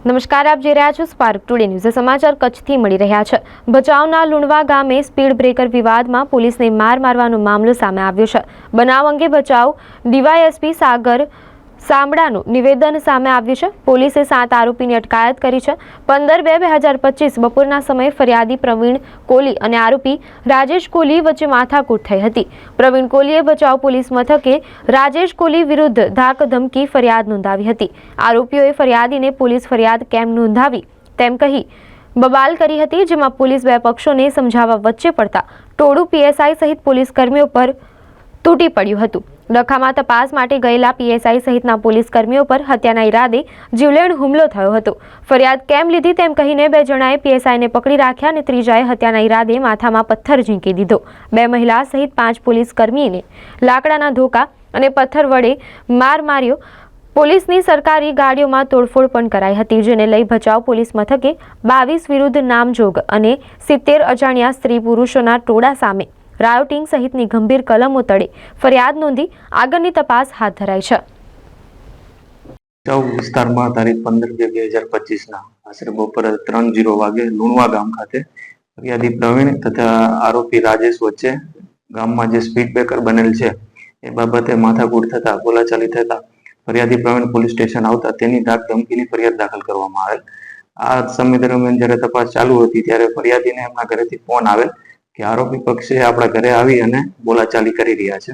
નમસ્કાર, આપ જોઈ રહ્યા છો સ્પાર્ક ટુડે ન્યૂઝ। સમાચાર કચ્છથી મળી રહ્યા છે। ભચાઉના લુણવા ગામે સ્પીડ બ્રેકર વિવાદમાં પોલીસને માર મારવાનો મામલો સામે આવ્યો છે। બનાવ અંગે ભચાઉ ડીવાયએસપી સાગર સામડાનું નિવેદન સામે આવ્યું છે। પોલીસે 7 આરોપીની અટકાયત કરી છે। 15/2/2025 બપોરના સમયે ફરિયાદી પ્રવીણ કોલી અને આરોપી રાજેશ કોલી વચ્ચે માથાકૂટ થઈ હતી। પ્રવીણ કોલીએ ભચાઉ પોલીસ મથકે રાજેશ કોલી વિરુદ્ધ ધાક ધમકી ફરિયાદ નોંધાવી હતી। આરોપીઓએ ફરિયાદીને પોલીસ ફરિયાદ કેમ નોંધાવી તેમ કહી બબાલ કરી હતી, જેમાં પોલીસ બે પક્ષોને સમજાવવા વચ્ચે પડતા ટોળું પીએસઆઈ સહિત પોલીસ કર્મીઓ પર તૂટી પડ્યું હતું। લખામાં તપાસ માટે ગયેલા પીએસઆઈ સહિતના પોલીસ કર્મીઓ પર હત્યાના ઈરાદે જીવલેણ હુમલો થયો હતો। ફરિયાદ કેમ લીધી તેમ કહીને બે જણાએ પીએસઆઈને પકડી રાખ્યા અને ત્રીજાએ હત્યાના ઈરાદે માથામાં પથ્થર ઝીંકી દીધો। બે મહિલા સહિત 5 પોલીસ કર્મીને લાકડાના ધોકા અને પથ્થર વડે માર માર્યો। પોલીસની સરકારી ગાડીઓમાં તોડફોડ પણ કરાઈ હતી, જેને લઈ ભચાઉ પોલીસ મથકે 22 વિરુદ્ધ નામજોગ અને 70 અજાણ્યા સ્ત્રી પુરુષોના ટોળા સામે રાયોટિંગ સહિતની ગંભીર કલમો તળે ફરિયાદ નોંધી આગળની તપાસ હાથ ધરાઈ છે। ભચાઉ વિસ્તારમાં તારીખ 15/2/2025 આશરે બપોરે 3:00 વાગે લુણવા ગામ ખાતે ફરિયાદી પ્રવીણ તથા આરોપી રાજેશ વચ્ચે ગામમાં જે સ્પીડ બ્રેકર બનેલ છે એ બાબતે માથાકૂટ થતા બોલાચાલી થતા ફરિયાદી પ્રવીણ પોલીસ સ્ટેશન આવતા તેની ધાક ધમકીની ફરિયાદ દાખલ કરવામાં આવેલ। આ સમય દરમિયાન જ્યારે તપાસ ચાલુ હતી ત્યારે ફરિયાદીને એમના ઘરેથી ફોન આવેલ કે આરોપી પક્ષે આપણા ઘરે આવી અને બોલાચાલી કરી રહ્યા છે।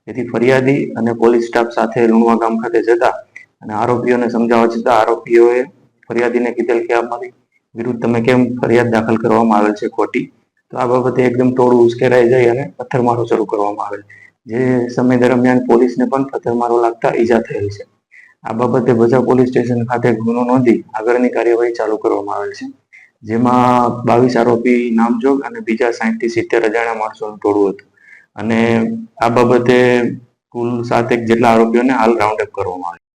તેથી ફરિયાદી અને પોલીસ સ્ટાફ સાથે લુણવા ગામ ખાતે જતા અને આરોપીઓને સમજાવવા છતાં આરોપીઓએ ફરિયાદીને કીધેલ કે અમારી વિરુદ્ધ તમે કેમ ફરિયાદ દાખલ કરવામાં આવેલ છે ખોટી, તો આ બાબતે એકદમ ટોળું ઉશ્કેરાઈ જાય અને પથ્થરમારો શરૂ કરવામાં આવેલ, જે સમય દરમિયાન પોલીસને પણ પથ્થરમારો લાગતા ઈજા થયેલ છે। આ બાબતે ભચાઉ પોલીસ સ્ટેશન ખાતે ગુનો નોંધી આગળની કાર્યવાહી ચાલુ કરવામાં આવેલ છે, જેમાં 22 આરોપી નામજોગ અને બીજા 60 થી 70 અજાણ્યા માણસોનું ટોળું હતું અને આ બાબતે કુલ 7 જેટલા આરોપીઓને હાલ રાઉન્ડ અપ કરવામાં આવે।